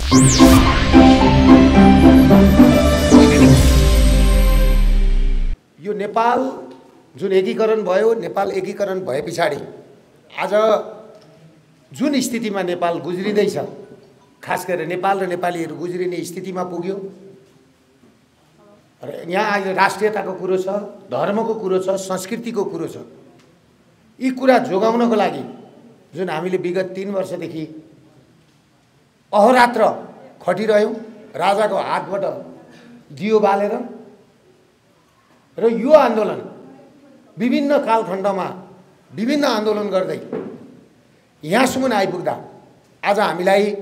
यो नेपाल जुन एकीकरण भयो, नेपाल एकीकरण भए पछाडि आज जुन स्थितिमा नेपाल गुज्रिँदैछ, खास गरेर नेपाल र नेपालीहरू गुज्रिने स्थितिमा पुग्यो र यहाँ आज राष्ट्रियताको कुरो छ, धर्मको कुरो छ, संस्कृतिको कुरो छ। यी कुरा जोगाउनको लागि जुन हामीले विगत 3 वर्षदेखि अहोरात्र खटिरह्यौं, राजाको हातबाट दियो बालेर, र यो आन्दोलन विभिन्न कालखण्डमा विभिन्न आन्दोलन गर्दै यहाँसम्म आइपुग्दा आज हामीलाई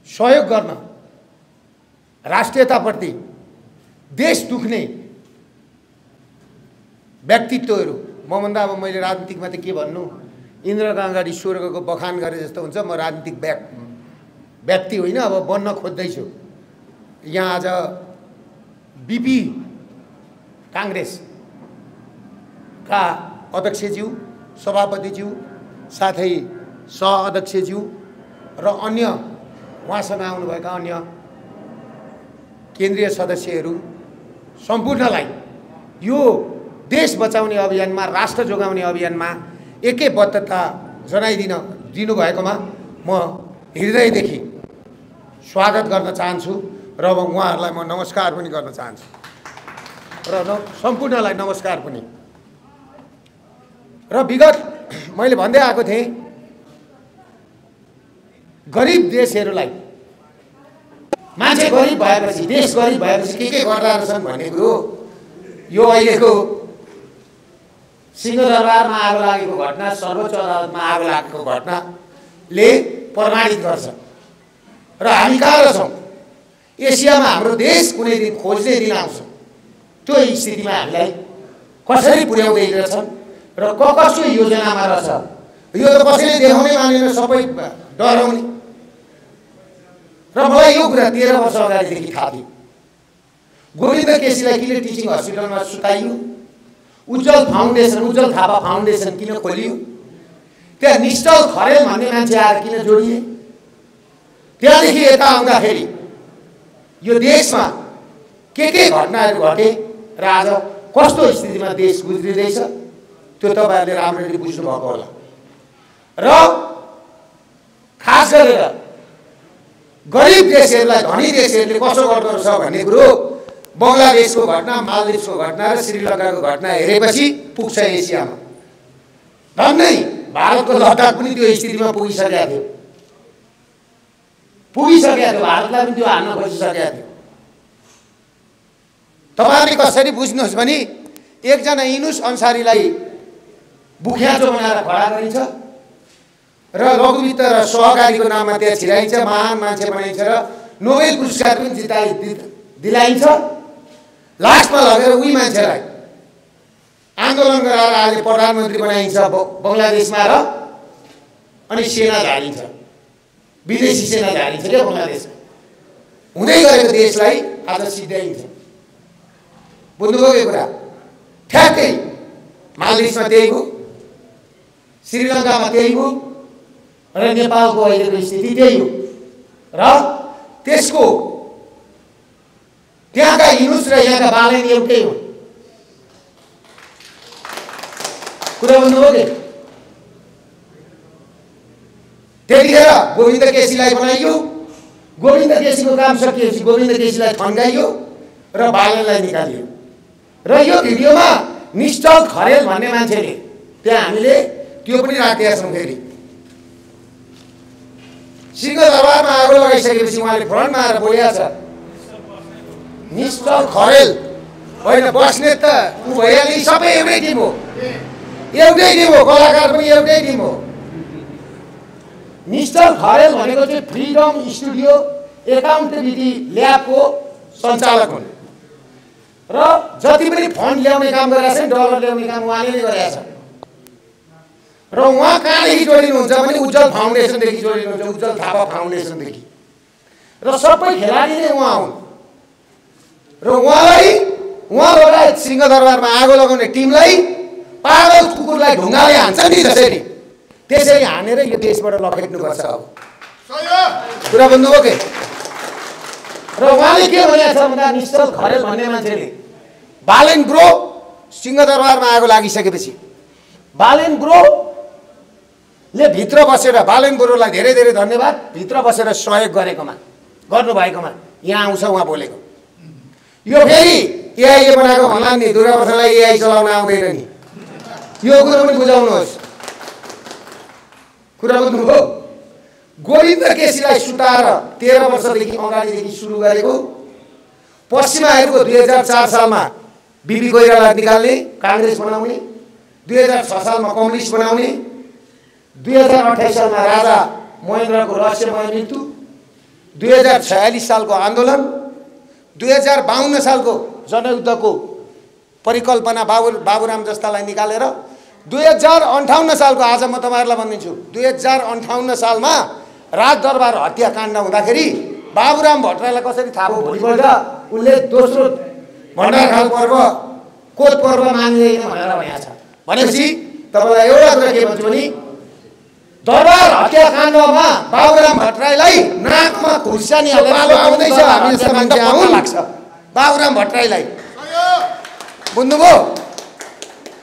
सहयोग गर्न, राष्ट्रियताप्रति देश दुख्ने व्यक्तित्वहरू, मभन्दा अब मैले राजनीतिकमा त के भन्नु, इन्द्रका अगाडि स्वर्गको बखान गरे जस्तो हुन्छ। म राजनीतिक व्यक्ति होइन, अब बन्न खोज्दैछु। यहाँ आज बीपी कांग्रेसका अध्यक्षज्यू, सभापतिज्यू, साथै सहअध्यक्षज्यू र अन्य उहाँसँग आउनुभएका अन्य केन्द्रीय सदस्यहरू सम्पूर्णलाई यो देश बचाउने अभियानमा, राष्ट्र जोगाउने अभियानमा एकैबद्धता दिनुभएकोमा म हृदयदेखि स्वागत गर्न चाहन्छु र उहाँहरूलाई म नमस्कार पनि गर्न चाहन्छु र सम्पूर्णलाई नमस्कार पनि। र विगत मैले भन्दै आएको थिएँ, गरिब देशहरूलाई, मान्छे गरिब भएपछि, देश गरिब भएपछि के गर्दा रहेछन् भन्ने कुरो यो अहिलेको सिंहदरबारमा आगो लागेको घटना, सर्वोच्च अदालतमा आगो लागेको घटनाले प्रमाणित गर्छ। र हामी कहाँ रहेछौँ? एसियामा हाम्रो देश कुनै दिन खोज्ने दिन आउँछ। त्यो स्थितिमा हामीलाई कसरी पुर्याउँदै रहेछन् र कसो योजनामा रहेछ, यो त कसैले देखाउनै मानेन, सबै डराउने। र मलाई यो कुरा 13 वर्ष अगाडिदेखि थाहा थियो। गोविन्द केसीलाई किन टिचिङ हस्पिटलमा सुताइयो? उज्जवल फाउन्डेसन, उज्जवल थापा फाउन्डेसन किन खोलियो? त्यहाँ निश्चल खरेल भन्ने मान्छे आएर किन जोडिए? त्यहाँदेखि यता आउँदाखेरि यो देशमा के घटनाहरू घटे र आज कस्तो स्थितिमा देश गुज्रिँदैछ त्यो तपाईहरुले राम्ररी बुझ्नुभएको होला। र खास गरेर गरिब देशहरूलाई धनी देशहरूले कसो गर्दो रहेछ भन्ने कुरो बङ्गलादेशको घटना, मालदिभ्सको घटना र श्रीलङ्काको घटना हेरेपछि पुग्छ एसियामा। धन्नै भारतको लद्दाख पनि त्यो स्थितिमा पुगिसकेको थियो। भारतलाई पनि त्यो हान्न खोजिसकेको थियो। तपाईहरुले कसरी बुझ्नुहोस् भने एकजना इनुस अन्सारीलाई बुख्याचो बनाएर खडा गरिन्छ र लघुवित्त र सहकारीको नाममा त्यहाँ छिराइन्छ, महान मान्छे बनाइन्छ र नोबेल पुरस्कार पनि दिलाइन्छ। लास्टमा लगेर उही मान्छेलाई आन्दोलन गराएर आज प्रधानमन्त्री बनाइन्छ बङ्गलादेशमा र अनि सेना झारिन्छ, विदेशी सेना झारिन्छ क्या बङ्गलादेशमा। हुँदै गरेको देशलाई आज सिध्याइन्छ। बुझ्नुभयो यो कुरा? ठ्याक्कै मालदिभ्समा त्यही हो, श्रीलङ्कामा त्यही हो र नेपालको अहिलेको स्थिति त्यही हो। र त्यसको त्यहाँका इनुस र यहाँका बालेन एउटै हो। कुरा बुझ्नुभयो के? त्यतिखेर गोविन्द केसीलाई बनाइयो, गोविन्द केसीको काम सकिएपछि गोविन्द केसीलाई थन्काइयो र बालेनलाई निकालियो। र यो भिडियोमा निश्चल खरेल भन्ने मान्छेले त्यहाँ हामीले त्यो पनि राखेका छौँ। फेरि सिंहदरबारमा आगो लगाइसकेपछि उहाँले फ्रन्टमा आएर बोलेको छ, निश्चल खरेल होइन बस्नेत त ऊ भइहाल्यो, सबै एउटै टिम हो, एउटै टिम हो, कलाकार पनि एउटै टिम हो। निश्चल खरेल भनेको चाहिँ फ्रिडम स्टुडियो एकाउन्टेबिलिटी ल्याबको सञ्चालक हुन् र जति पनि फन्ड ल्याउने काम गरिरहेछ नि, डलर ल्याउने काम उहाँले नै गरिरहेछ। र उहाँ कहाँदेखि जोडिनुहुन्छ भने उज्जवल फाउन्डेसनदेखि जोडिनुहुन्छ, उज्जवल थापा फाउन्डेसनदेखि। र सबै खेलाडी नै उहाँ हुन्। र उहाँबाट सिंहदरबारमा आगो लगाउने टिमलाई पागल कुकुरलाई ढुङ्गाले हान्छ नि जसरी, त्यसरी हानेर यो देशबाट लखेट्नुपर्छ। अब कुरा बुझ्नुभयो के? र उहाँले के भनेको छ भन्दा निश्चल खरेल भन्ने मान्छेले बालेन ब्रो सिंहदरबारमा आगो लागिसकेपछि बालेन ब्रोले भित्र बसेर बालेन ब्रोलाई धेरै धेरै धन्यवाद भित्र बसेर सहयोग गरेकोमा गर्नुभएकोमा यहाँ आउँछ उहाँ बोलेको। यो फेरि एआईले बनाएको भन्ला नि दुर्गाप्रसादलाई एआई चलाउन आउँदैन नि यो कुरो पनि बुझाउनुहोस्। कुरा बुझ्नुभयो? गोविन्द केसीलाई सुताएर 13 वर्षदेखि अगाडिदेखि सुरु गरेको पश्चिमाहरूको 2004 सालमा बिपी कोइराला निकाल्ने काङ्ग्रेस बनाउने 2006 सालमा कम्युनिस्ट बनाउने 2028 सालमा राजा महेन्द्रको रहस्यमय मृत्यु 2046 सालको आन्दोलन 2052 सालको जनयुद्धको परिकल्पना बाबुराम जस्तालाई निकालेर 2058 सालको आज म तपाईहरुलाई भनिदिन्छु 2058 सालमा राजदरबार हत्याकाण्ड हुँदाखेरि बाबुराम भट्टराईलाई कसरी थाहा भयो भोलिपल्ट उनले दोस्रो भण्डारखाल पर्व कोत पर्व मान्दैन भनेर भनेको छ। भनेपछि तपाईलाई एउटा कुरा के भन्छु भने दरबार हत्याकाण्डमा बाबुराम भट्टराईलाई नाकमा खुर्सानी हालेर आउँदैछ हामी जस्ता मान्छे आउन लाग्छ बाबुराम भट्टराईलाई बुझ्नुभयो?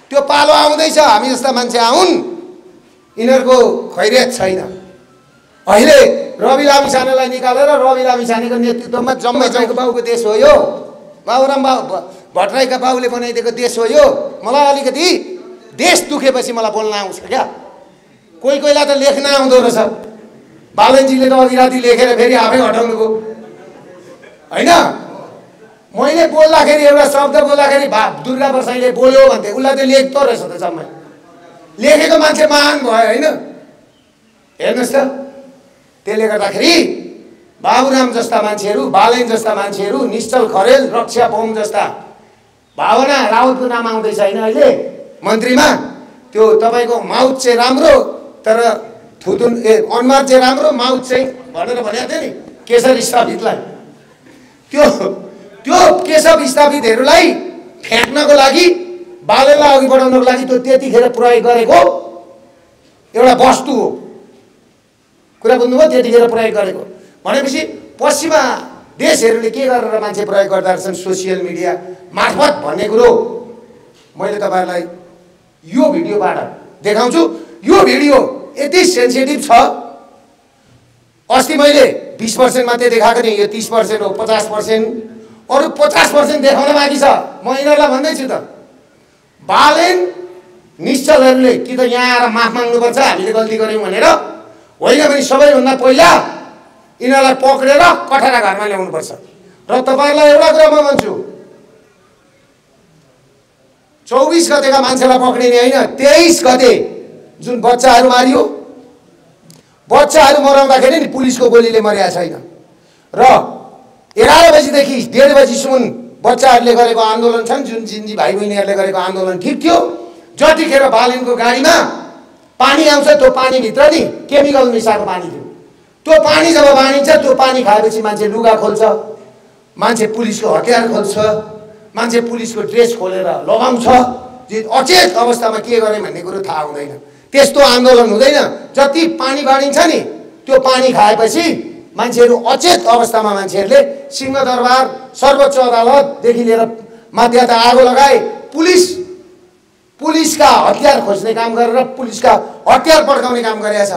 त्यो पालो आउँदैछ हामी जस्ता मान्छे आउन यिनीहरूको खैरियत छैन। अहिले रवि लामिछानेलाई निकालेर रवि लामिछानेको नेतृत्वमा जम्मै जम्मैको बाउको देश हो यो बाबुराम भट्टराईका बाउले बनाइदिएको देश हो यो। मलाई अलिकति देश दुखेपछि मलाई बोल्न आउँछ क्या कोही कोहीलाई त लेख्न आउँदो रहेछ बालनजीले त अघि राति लेखेर फेरि आफै हटाउनुभयो होइन। मैले बोल्दाखेरि एउटा शब्द बोल्दाखेरि दुर्गा प्रसाईले बोल्यो भन्थे उसलाई त लेख्दो रहेछ त जम्मै लेखेको मान्छे महान भयो होइन। हेर्नुहोस् त त्यसले गर्दाखेरि बाबुराम जस्ता मान्छेहरू बालेन जस्ता मान्छेहरू निश्चल खरेल रक्षा बोम जस्ता भावना राउतको नाम आउँदैछ होइन अहिले मन्त्रीमा त्यो तपाईँको माउथ चाहिँ राम्रो तर थुतुन अनुहार चाहिँ राम्रो माउथ चाहिँ भनेर भनेको थियो नि केशर स्थापितलाई त्यो केशव स्थापितहरूलाई फ्याँक्नको लागि बालेनलाई अघि बढाउनको लागि त्यो त्यतिखेर प्रयोग गरेको एउटा वस्तु हो। कुरा बुझ्नुभयो? त्यतिखेर प्रयोग गरेको भनेपछि पश्चिमा देशहरूले के गरेर मान्छे प्रयोग गर्दा रहेछन् सोसियल मिडिया मार्फत भन्ने कुरो मैले तपाईहरुलाई यो भिडियोबाट देखाउँछु। यो भिडियो यति सेन्सिटिभ छ अस्ति मैले 20% मात्रै देखाएको नि यो 30% हो 50% अरु 50% देखाउन बाँकी छ। म यिनीहरूलाई भन्दैछु त बालेन निश्चलहरूले कि त यहाँ आएर माफ माग्नुपर्छ हामीले गल्ती गर्यौं भनेर होइन भने सबैभन्दा पहिला यिनीहरूलाई पक्रेर कठरा घरमा ल्याउनुपर्छ। र तपाईहरुलाई एउटा कुरा म भन्छु 24 गतेका मान्छेलाई पक्रिने होइन 23 गते जुन बच्चाहरू मारियो बच्चाहरू मराउँदाखेरि नि पुलिसको गोलीले मरेको छैन र 11 बजीदेखि 1:30 बजीसम्म बच्चाहरूले गरेको आन्दोलन छन् जुन जिन्जी भाइ बहिनीहरूले गरेको आन्दोलन ठीक थियो। जतिखेर बालेनको गाडीमा पानी आउँछ त्यो पानी भित्र नि केमिकल मिसाएको पानी थियो त्यो पानी जब बाँडिन्छ त्यो पानी खाएपछि मान्छे लुगा खोल्छ मान्छे पुलिसको हतियार खोल्छ मान्छे पुलिसको ड्रेस खोलेर लगाउँछ अचेत अवस्थामा के गर्ने भन्ने कुरो थाहा हुँदैन। त्यस्तो आन्दोलन हुँदैन जति पानी बाँडिन्छ नि त्यो पानी खाएपछि मान्छेहरू अचेत अवस्थामा मान्छेहरूले सिंहदरबार सर्वोच्च अदालतदेखि लिएर माध्यता आगो लगाए पुलिसका हतियार खोज्ने काम गरेर पुलिसका हतियार पड्काउने काम गरेको छ।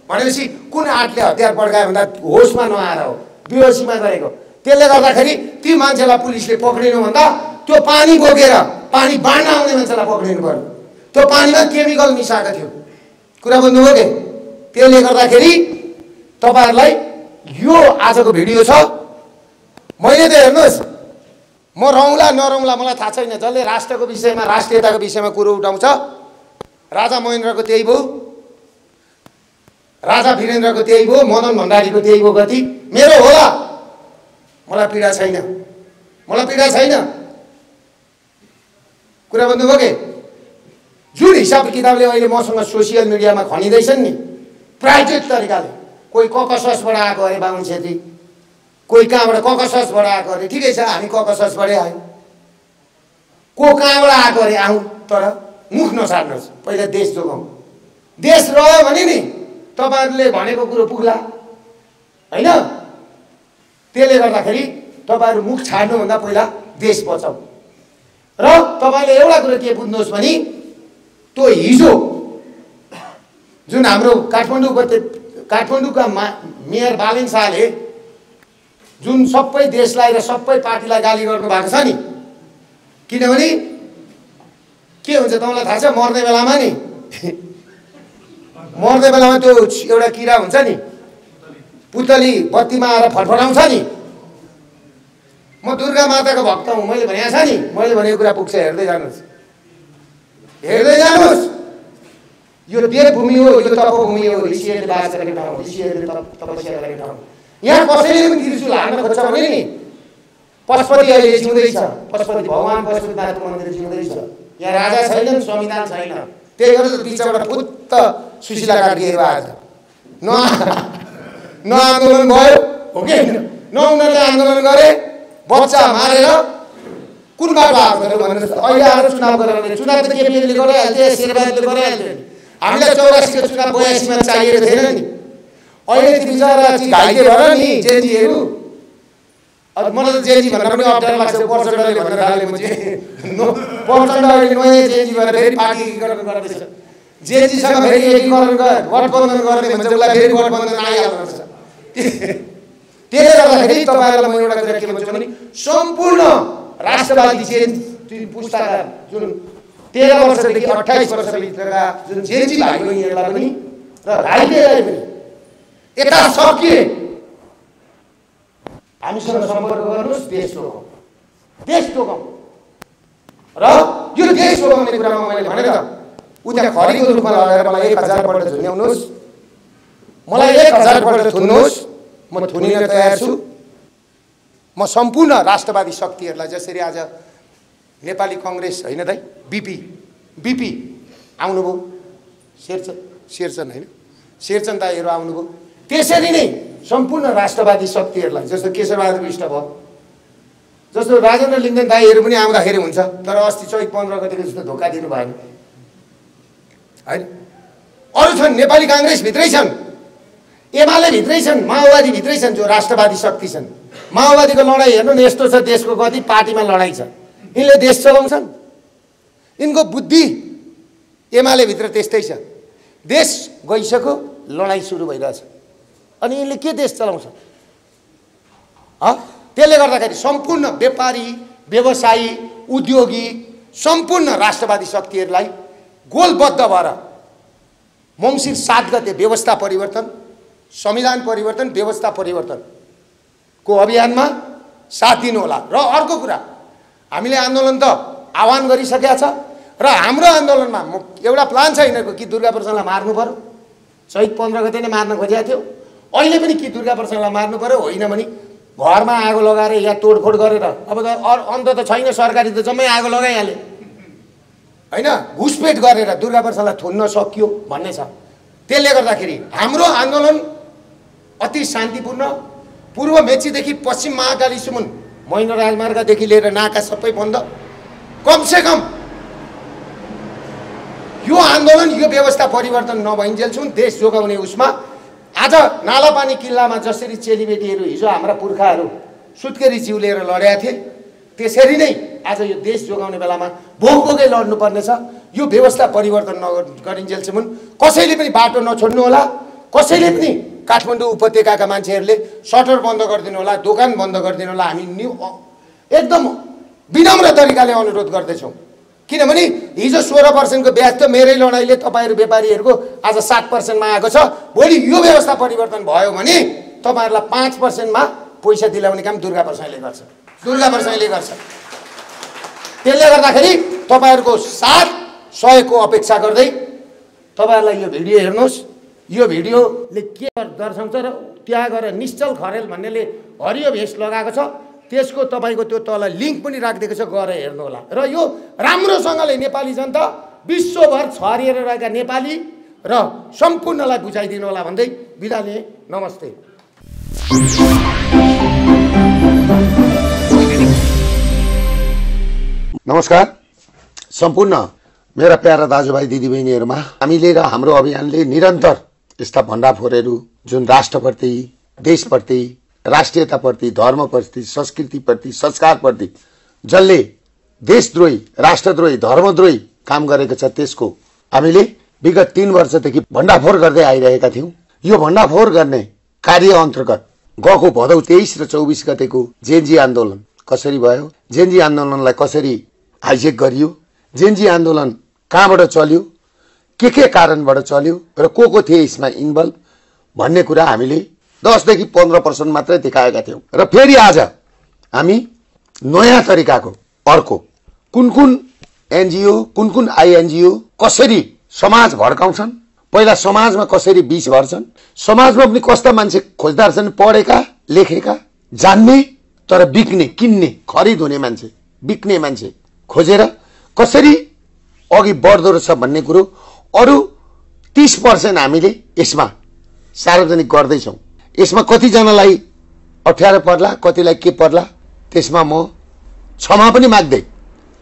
भनेपछि कुन आटले हतियार पड्कायो भन्दा होसमा नआएर हो बेहोसीमा गरेको। त्यसले गर्दाखेरि ती मान्छेलाई पुलिसले पक्रिनु भन्दा त्यो पानी बोकेर पानी बाँड्न आउने मान्छेलाई पक्रिनु पर्यो। त्यो पानीमा केमिकल मिसाएको थियो। कुरा बुझ्नुभयो के? त्यसले गर्दाखेरि तपाईहरुलाई यो आजको भिडियो छ मैले त हेर्नुस् म रौला नरौला मलाई थाहा छैन जसले राष्ट्रको विषयमा राष्ट्रियताको विषयमा कुरो उठाउँछ राजा महेन्द्रको त्यही भयो राजा वीरेन्द्रको त्यही भयो मदन भण्डारीको त्यही भयो गति मेरो होला मलाई पीडा छैन। कुरा बुझ्नुभयो के? जुन हिसाब किताबले अहिले मसँग सोसियल मिडियामा खनिँदैछन् नि प्राइभेट तरिकाले कोही ककससबाट आएको अरे बाहुन छेत्री कोही कहाँबाट ककससबाट आएको अरे ठिकै छ हामी ककससबाटै आयौँ को कहाँबाट आएको अरे आउँ तर मुख नसार्नुहोस् पहिला देश जोगाउँ। देश रह्यो भने नि तपाईहरुले भनेको कुरो पुग्ला हैन। त्यसले गर्दाखेरि तपाईहरु मुख छाड्नुभन्दा पहिला देश बचाऊ। र तपाईले एउटा कुरा के बुझ्नुहोस् भने त्यो हिजो जुन हाम्रो काठमाडौँका मेयर बालेन शाहले जुन सबै देशलाई र सबै पार्टीलाई गाली गर्नु भएको छ नि, किनभने के हुन्छ तपाईलाई थाहा छ, मर्ने बेलामा नि त्यो एउटा किरा हुन्छ नि, पुतली बत्तीमा आएर फटफटाउँछ नि। म दुर्गा माताको भक्त हुँ, मैले भनेको छ नि, मैले भनेको कुरा पुग्छ, हेर्दै जानुहोस्, हेर्दै जानुहोस्। यो देवभूमि हो, यो तपभूमि हो, ऋषिहरूले बास गरेको ठाउँ, ऋषिहरूले तपस्या गरेको ठाउँ। यहाँ कसैले पनि त्रिशूल हान्न खोज्छ भने नि, पशुपति अहिले जिउँदैछ, पशुपति भगवान पशुपतिनाथको मन्दिर जिउँदैछ। यहाँ राजा छैनन्, संविधान छैन, त्यही गरेर बिचबाट फुत्त सुशीला कार्कीहरू आज न आन्दोलन भयो हो कि न उनीहरूले आन्दोलन गरे, बच्चा मारेर कुन बाटो आएको भन्नुहोस्। अहिले आएर चुनाव गरेर चुनाव त केपीले गरिहाल्थ्यो, शेरबहादुरले गरिहाल्थ्यो। हामीलाई 84 को चुनाव 82 मा चाहिएको थिएन नि। अहिले ती बिचरा घाइते भएर नि जेजीहरू, अब मलाई त जेजी भन्दा पनि अप्ठ्यारो लाग्छ, प्रचण्डले भनेर थाले म प्रचण्ड अहिले नयाँ जेजी भएर फेरि पार्टी एकीकरण गर्दैछ। जेजीसँग फेरि एकीकरण गठबन्धन गर्ने भन्छ, उसलाई फेरि गठबन्धन आइहाल्छ। त्यसले गर्दाखेरि तपाईँहरूलाई म एउटा कुरा के भन्छु भने सम्पूर्ण राष्ट्रवादी जेन पुस्ताका जुन 13 वर्षदेखि 28 वर्षभित्रका जुन जेजी भाइ बहिनीहरूलाई पनि र घाइतेलाई पनि यता सकिए हामीसँग सम्पर्क गर्नुहोस्, देश जोगाउँ, देश जोगाउँ। र यो देश जोगाउने कुरामा मैले भने त उता खरीको रूपमा लगाएर मलाई 1000 पल्ट झुन्याउनुहोस्, मलाई 1000 पल्ट थुन्नुहोस्, म थुनिन तयार छु। म सम्पूर्ण राष्ट्रवादी शक्तिहरूलाई, जसरी आज नेपाली कांग्रेस हैन दाइ, बीपी आउनुभयो, शेरचन हैन, शेरचन दाइहरू आउनुभयो, त्यसरी नै सम्पूर्ण राष्ट्रवादी शक्तिहरूलाई, जस्तो केशरबहादुर विष्ट भयो, जस्तो राजेन्द्र लिङ्गदेन दाइहरू पनि आउँदाखेरि हुन्छ, तर अस्ति चैत 15 गतेको जस्तो धोका दिनु भएन हैन। अरू छन्, नेपाली कांग्रेस भित्रै छन्, एमाले भित्रै छन्, माओवादी भित्रै छन्, जो राष्ट्रवादी शक्ति छन्। माओवादीको लडाइँ हेर्नु न, यस्तो छ, देशको गति पार्टीमा लडाइँ छ, यिनले देश चलाउँछन्। यिनको बुद्धि एमाले भित्र त्यस्तै छ, देश गइसक्यो, लडाइँ सुरु भइरहेछ, अनि यिनले के देश चलाउँछन्? त्यसले गर्दाखेरि सम्पूर्ण व्यापारी, व्यवसायी, उद्योगी, सम्पूर्ण राष्ट्रवादी शक्तिहरूलाई गोलबद्ध भएर मङ्सिर 7 गते व्यवस्था परिवर्तन, संविधान परिवर्तन, व्यवस्था परिवर्तनको अभियानमा साथ दिनु होला। र अर्को कुरा, हामीले आन्दोलन त आह्वान गरिसकेका छ, र हाम्रो आन्दोलनमा एउटा प्लान छ यिनीहरूको कि दुर्गा प्रसादलाई मार्नु पर्यो। चैत 15 गते नै मार्न खोजेको थियो, अहिले पनि कि दुर्गा प्रसादलाई मार्नु पर्यो, होइन भने घरमा आगो लगाएर या तोडफोड गरेर, अब त अन्त त छैन, सरकारी त जम्मै आगो लगाइहाले हैन, घुसपेट गरेर दुर्गा प्रसादलाई थुन्न सकियो भन्ने छ। त्यसले गर्दाखेरि हाम्रो आन्दोलन अति शान्तिपूर्ण, पूर्व मेचीदेखि पश्चिम महाकालीसम्म मैनो राजमार्गदेखि लिएर नाका सबै बन्द। कमसेकम यो आन्दोलन, यो व्यवस्था परिवर्तन नभइन्जेलसम्म देश जोगाउने उसमा आज नालापानी किल्लामा जसरी चेलीबेटीहरू हिजो हाम्रा पुर्खाहरू सुत्केरी जिउ लिएर लडेका थिए, त्यसरी नै आज यो देश जोगाउने बेलामा भोकभोकै लड्नुपर्ने छ। यो व्यवस्था परिवर्तन नगरिन्जेलसम्म कसैले पनि बाटो नछोड्नु होला, कसैले पनि काठमाडौँ उपत्यकाका मान्छेहरूले सटर बन्द गरिदिनु होला, दोकान बन्द गरिदिनु होला। हामी एकदम विनम्र तरिकाले अनुरोध गर्दैछौँ, किनभने हिजो 16% को ब्याज त मेरै लडाइँले तपाईहरु व्यापारीहरुको आज 7% मा आएको छ। भोलि यो व्यवस्था परिवर्तन भयो भने तपाईहरुलाई 5% मा पैसा दिलाउने काम दुर्गा प्रसाईले गर्छ, दुर्गा प्रसाईले गर्छ। त्यसले गर्दाखेरि तपाईहरुको साथ सहयोगको अपेक्षा गर्दै तपाईहरुलाई यो भिडियो हेर्नुस्। यो भिडियोले के दर्शाउँछ र त्यहाँ गएर निश्चल खरेल भन्नेले हरियो भेष लगाएको छ, त्यसको तपाईको त्यो तल लिंक पनि राखिदिएको छ, गएर हेर्नु होला। र यो राम्रोसँगले नेपाली जनता विश्वभर छरिएर रहेका नेपाली र सम्पूर्णलाई बुझाइदिनु होला भन्दै बिदा लिए। नमस्ते। नमस्कार सम्पूर्ण मेरा प्यारा दाजुभाइ दिदीबहिनीहरुमा, हामीले र हाम्रो अभियानले निरन्तर यस्ता भण्डाफोरहरू जुन राष्ट्रप्रति देशप्रति, राष्ट्रियताप्रति, धर्मप्रति, संस्कृतिप्रति, संस्कारप्रति जसले देशद्रोही, राष्ट्रद्रोही, धर्मद्रोही काम गरेको छ त्यसको हामीले विगत 3 वर्षदेखि भण्डाफोर गर्दै आइरहेका थियौं। यो भण्डाफोर गर्ने कार्य अन्तर्गत गएको भदौ 23 र 24 गतेको जेनजी आन्दोलन कसरी भयो, जेनजी आन्दोलनलाई कसरी हाइजेक गरियो, जेनजी आन्दोलन कहाँबाट चल्यो, के कारणबाट चल्यो र को थिए यसमा इन्भल्भ भन्ने कुरा हामीले 10 देखि 15% मात्रै देखाएका थियौं। र फेरि आज हामी नयाँ तरिकाको अर्को कुन एनजीओ, कुन आईएनजीओ कसरी समाज भड्काउँछन्, पहिला समाजमा कसरी विष भर्छन्, समाजमा पनि कस्ता मान्छे खोज्दा छन्, पढेका, लेखेका, जान्ने तर बिक्ने, किन्ने, खरिद हुने मान्छे, बिक्ने मान्छे खोजेर कसरी अघि बढ्दो रहेछ भन्ने कुरो अरु 30% हामीले यसमा सार्वजनिक गर्दैछौं। यसमा कतिजनालाई अप्ठ्यारो पर्ला, कतिलाई के पर्ला, त्यसमा म क्षमा पनि माग्दै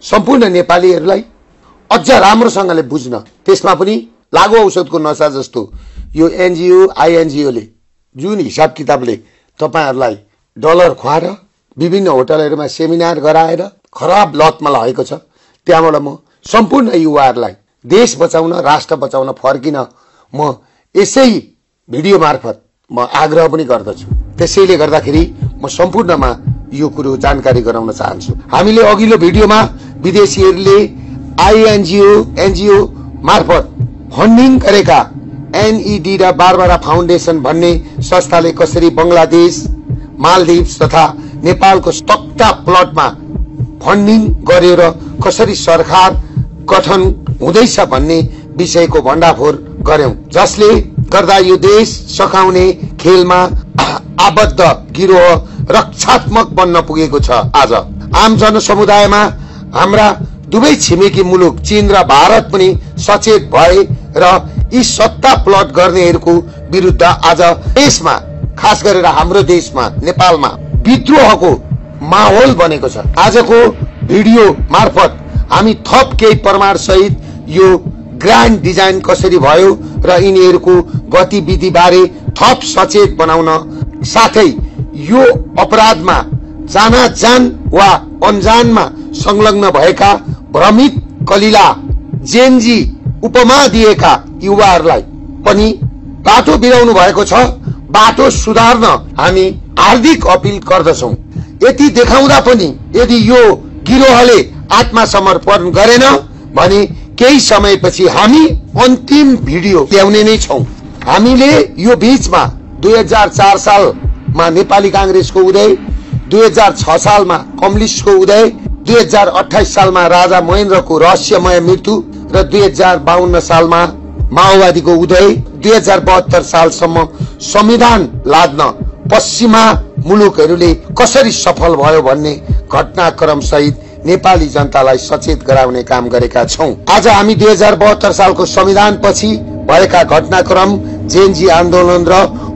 सम्पूर्ण नेपालीहरूलाई अझ राम्रोसँगले बुझ्न, त्यसमा पनि लागु औषधको नशा जस्तो यो एनजीओ आईएनजीओले जुन हिसाब किताबले तपाईहरुलाई डलर खुवाएर विभिन्न होटलहरुमा सेमिनार गराएर खराब लतमा लागेको छ, त्यहाँबाट म सम्पूर्ण युवाहरूलाई देश बचाउन, राष्ट्र बचाउन फर्किन म यसै भिडियो मार्फत म आग्रह पनि गर्दछु। त्यसैले गर्दाखेरि म सम्पूर्णमा यो कुरो जानकारी गराउन चाहन्छु। हामीले अघिल्लो भिडियोमा विदेशीहरूले आईएनजीओ एनजीओ मार्फत फन्डिङ गरेका एनईडी र बारबारा फाउन्डेसन भन्ने संस्थाले कसरी बंगलादेश, मालदिव्स तथा नेपालको तख्ता प्लटमा फन्डिङ गरेर कसरी सरकार गठन हुँदैछ भन्ने विषयको भण्डाफोर गर्यौं, जसले गर्दा यो देश सखाउने खेलमा आबद्ध गिरोह रक्षात्मक बन्न पुगेको छ। आज आम जनसमुदायमा हाम्रा दुवै छिमेकी मुलुक चीन र भारत पनि सचेत भए र यी सत्ता प्लट गर्नेहरूको विरुद्ध आज देशमा, खास गरेर हाम्रो देशमा नेपालमा विद्रोहको माहौल बनेको छ। आजको भिडियो मार्फत हामी थप केही प्रमाण सहित यो ग्रान्ड डिजाइन कसरी भयो र यिनीहरूको गतिविधि बारे थप सचेत बनाउन साथै यो अपराधमा जान वा अनजानमा संलग्न भएका भ्रमित कलिला जेनजी उपमा दिएका युवाहरूलाई पनि बाटो बिराउनु भएको छ। बाटो सुधार्न हामी हार्दिक अपील गर्दछौं। यति देखाउँदा पनि यदि यो गिरोहले आत्मसमर्पण गरेन भने केही समयपछि हामी अन्तिम भिडियो ल्याउने नै छौं। हामीले यो बीचमा 2004 सालमा नेपाली कांग्रेसको उदय, 2006 सालमा कम्युनिस्टको उदय, 2028 सालमा राजा महेन्द्रको रहस्यमय मृत्यु र 2052 सालमा माओवादीको उदय, 2072 सालसम्म संविधान लाद्न पश्चिमा मुलुकहरूले कसरी सफल भयो भन्ने घटनाक्रम सहित नेपाली जनतालाई सचेत गराउने काम गरेका छौं। आज हामी 2072 सालको संविधान पछि भएका घटनाक्रम, जेनजी आन्दोलन र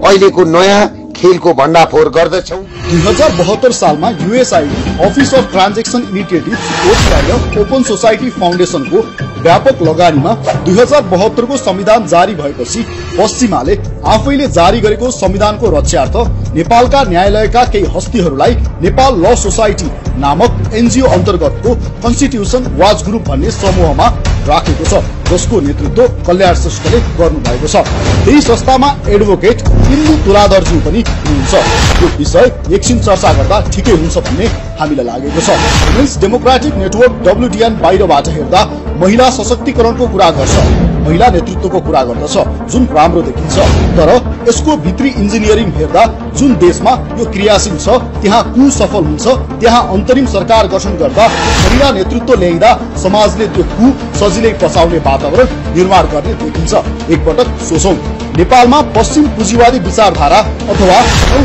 अहिलेको नयाँ खेलको भण्डाफोर गर्दछौं। 2072 सालमा USAID office of transaction initiative open society फाउन्डेसनको व्यापक लगानीमा 2072 को संविधान जारी भएपछि पश्चिमाले आफैले जारी गरेको संविधानको रक्षार्थ नेपालका न्यायालयका केही हस्तीहरूलाई नेपाल ल सोसाइटी नामक एनजीओ अन्तर्गतको कन्स्टिट्युसन वाच ग्रुप भन्ने समूहमा राखेको छ, जसको नेतृत्व कल्याण श्रेष्ठले गर्नु भएको छ। यही संस्थामा एडभोकेट इन्दु तुलाधरज्यू पनि हुनुहुन्छ। यो विषय एकछिन चर्चा गर्दा ठिकै हुन्छ भन्ने हामीलाई लागेको छ। वुमेन्स डेमोक्रेटिक नेटवर्क WDN बाहिरबाट हेर्दा महिला सशक्तिकरणको कुरा गर्छ, महिला नेतृत्वको कुरा गर्दछ, जुन राम्रो देखिन्छ। तर यसको भित्री इन्जिनियरिङ हेर्दा जुन देशमा यो क्रियाशील छ त्यहाँ कु सफल हुन्छ, त्यहाँ अन्तरिम सरकार गठन गर्दा महिला नेतृत्व ल्याइदा समाजले त्यो कु सजिलै पचाउने वातावरण निर्माण गर्ने देखिन्छ। एकपटक सोचौं, नेपालमा पश्चिम पुँजीवादी विचारधारा अथवा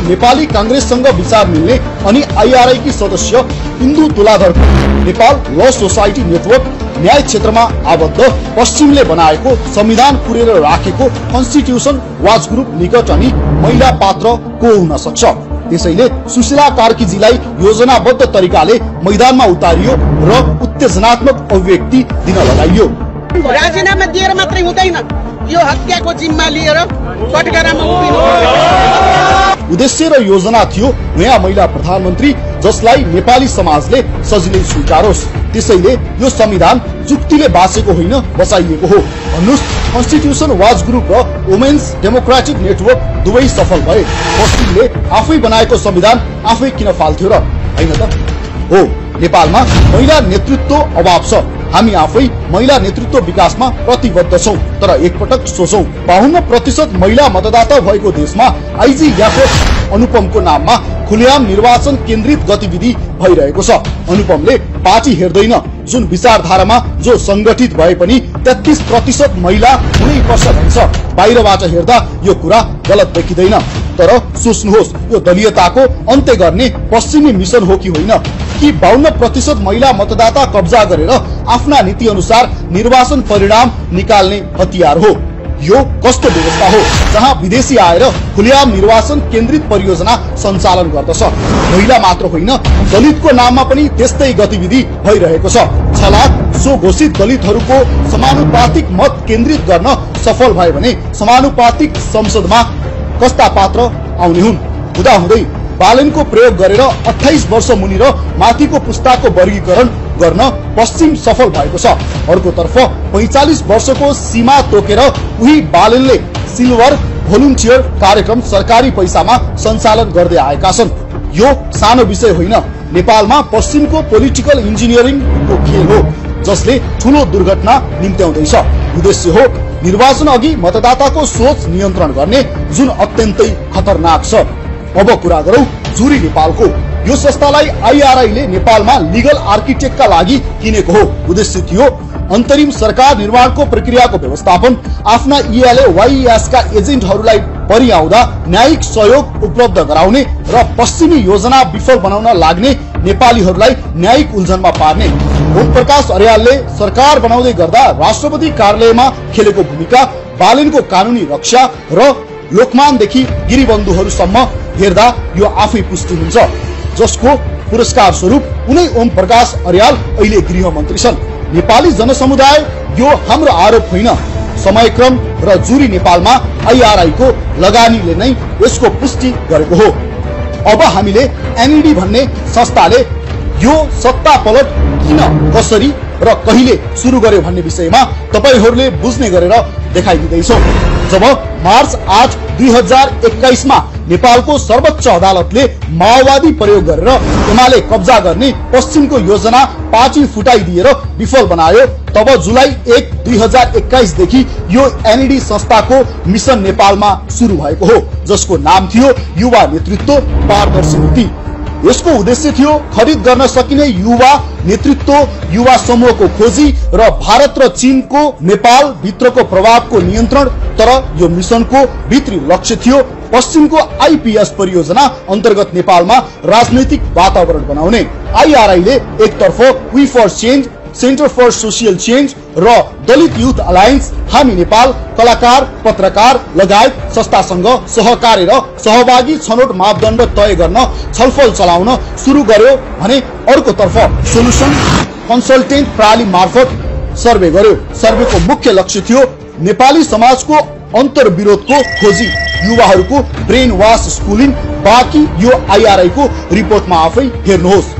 नेपाली कांग्रेससँग विचार मिल्ने अनि आईआरआई की सदस्य इन्दु तुलाधरको नेपाल ल सोसाइटी नेटवर्क न्याय क्षेत्रमा आबद्ध पश्चिमले बनाएको संविधान कुरेर राखेको कन्स्टिट्युसन वाच ग्रुप निकट अनि महिला पात्र को हुन सक्छ। त्यसैले सुशीला कार्कीजीलाई योजनाबद्ध तरिकाले मैदानमा उतारियो र उत्तेजनात्मक अभिव्यक्ति दिन लगाइयो। राजीनामा दिएर मात्रै हुँदैन, यो हत्याको जिम्मा लिएर कटघरामा उभिनु। उद्देश्य र योजना थियो नयाँ महिला प्रधानमन्त्री जसलाई नेपाली समाजले सजिलै स्वीकारोस्। त्यसैले यो संविधान जुक्तिले बाँचेको होइन, बचाइएको हो। भन्नुस् कन्स्टिट्युसन वाच ग्रुप र वुमेन्स डेमोक्रेटिक नेटवर्क दुवै सफल भए। पश्चिमले आफै बनाएको संविधान आफै किन फाल्थ्यो र, हैन त? हो, नेपालमा महिला नेतृत्व अभाव छ। हामी आफै महिला नेतृत्व विकासमा प्रतिबद्ध छौं। तर एकपटक सोचौं, 52% महिला मतदाता भएको देशमा आइजी याकोब अनुपमको नाममा खुलेआम निर्वाचन केन्द्रित गतिविधि भइरहेको छ। अनुपमले पार्टी हेर्दैन, जुन विचारधारामा जो संगठित भए पनि 33% महिला हुनै पर्छ भन्छ। बाहिरबाट हेर्दा यो कुरा गलत देखिँदैन, तर सोच्नुहोस्, यो दलीयताको अन्त्य गर्ने पश्चिमी मिशन हो कि होइन? कि 52% महिला मतदाता कब्जा गरेर आफ्ना नीति अनुसार निर्वाचन परिणाम निकाल्ने हतियार हो? यो कस्तो व्यवस्था हो जहाँ विदेशी आएर खुलेआम निर्वाचन केन्द्रित परियोजना सञ्चालन गर्दछ? महिला मात्र होइन, दलितको नाममा पनि त्यस्तै गतिविधि भइरहेको छ। छलाक सो घोषित दलितहरूको समानुपातिक मत केन्द्रित गर्न सफल भए भने समानुपातिक संसदमा कस्ता पात्र आउने हुन्? हुँदाहुँदै बालनको प्रयोग गरेर 28 वर्ष मुनि र माथिको पुस्ताको वर्गीकरण गर्न पश्चिम सफल भएको छ। अर्कोतर्फ 45 वर्षको सीमा तोकेर उही बालनले सिल्भर भोलुन्टियर कार्यक्रम सरकारी पैसामा सञ्चालन गर्दै आएका छन्। यो सानो विषय होइन, नेपालमा पश्चिमको पोलिटिकल इन्जिनियरिङको खेल हो जसले ठूलो दुर्घटना निम्त्याउँदैछ। उद्देश्य हो निर्वाचन अघि मतदाताको सोच नियन्त्रण गर्ने, जुन अत्यन्तै खतरनाक छ। अब कुरा गरौं जुरी नेपालको। यो संस्थालाई आईआरआईले नेपालमा लिगल आर्किटेक्टका लागि किनेको हो। उद्देश्य थियो अन्तरिम सरकार निर्माणको प्रक्रियाको व्यवस्थापन, आफ्ना इएलए वाईएस का एजेन्टहरूलाई परिआउँदा न्यायिक सहयोग उपलब्ध गराउने र पश्चिमी योजना विफल बनाउन लाग्ने नेपालीहरूलाई न्यायिक उल्झनमा पार्ने। ओम प्रकाश अर्यालले सरकार बनाउँदै गर्दा राष्ट्रपति कार्यालयमा खेलेको भूमिका, बालनको कानूनी रक्षा र लोकमानदेखि गिरिबन्धुहरूसम्म हेर्दा यो आफै पुष्टि हुन्छ, जसको पुरस्कार स्वरूप उनै ओम प्रकाश अर्याल अहिले गृहमन्त्री छन्। नेपाली जनसमुदाय यो हाम्रो आरोप होइन, समयक्रम र जुरी नेपालमा आईआरआई को लगानीले नै यसको पुष्टि गरेको हो। अब हामीले एनईडी भन्ने संस्थाले यो सत्ता पलट किन, कसरी र कहिले सुरु गर्यो भन्ने विषयमा तपाईहरूले बुझ्ने गरेर देखाइदिँदैछौँ। जब मार्च 8, 2021 मा नेपालको सर्वोच्च अदालतले माओवादी प्रयोग गरेर एमाले कब्जा गर्ने पश्चिमको योजना पार्टी फुटाइदिएर विफल बनायो, तब जुलाई 1, 2021 देखि यो एनईडी संस्थाको मिशन नेपालमा सुरु भएको हो, जसको नाम थियो युवा नेतृत्व पारदर्शी नीति। यसको उद्देश्य थियो खरिद गर्न सकिने युवा नेतृत्व, युवा समूहको खोजी र भारत र चीनको नेपाल भित्रको प्रभावको नियन्त्रण। तर यो मिशनको भित्री लक्ष्य थियो पश्चिमको आईपीएस परियोजना अन्तर्गत नेपालमा राजनैतिक वातावरण बनाउने। आईआरआईले एकतर्फ we for change, centre for social change र दलित युथ अलायन्स, हामी नेपाल, कलाकार, पत्रकार लगायत संस्थासँग सहकारी र सहभागी छनौट मापदण्ड तय गर्न छलफल चलाउन सुरु गर्यो भने अर्कोतर्फ सोलुसन कन्सल्टेन्ट प्रणाली मार्फत सर्वे गर्यो। सर्वेको मुख्य लक्ष्य थियो नेपाली समाजको अन्तर्विरोधको खोजी, युवाहरूको ब्रेन वाश स्कुलिङ। बाँकी यो आईआरआई को रिपोर्टमा आफै हेर्नुहोस्।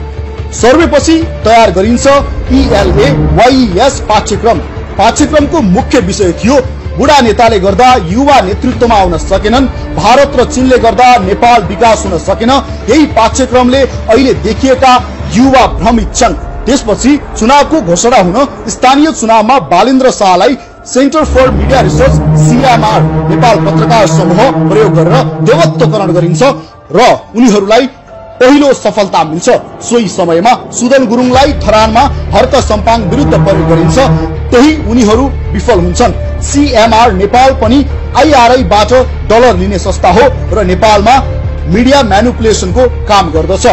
सर्वेपछि तयार गरिन्छ इएलए वाईएस पाठ्यक्रम। पाठ्यक्रमको मुख्य विषय थियो बुढा नेताले गर्दा युवा नेतृत्वमा आउन सकेनन्, भारत र चीनले गर्दा नेपाल विकास हुन सकेन। यही पाठ्यक्रमले अहिले देखिएका युवा भ्रमित छन्। त्यसपछि चुनावको घोषणा हुन स्थानीय चुनावमा बालेन्द्र शाहलाई centre for media research CMR Nepal पत्रकार समूह प्रयोग गरेर देवत्वकरण गरिन्छ र उनीहरूलाई पहिलो सफलता मिल्छ। सोही समयमा सुदन गुरुङलाई धरानमा हर्क सम्पाङ विरुद्ध प्रयोग गरिन्छ, त्यही उनीहरू विफल हुन्छन्। सीएमआर नेपाल पनि आईआरआईबाट डलर लिने संस्था हो र नेपालमा मिडिया म्यानिपुलेसनको काम गर्दछ।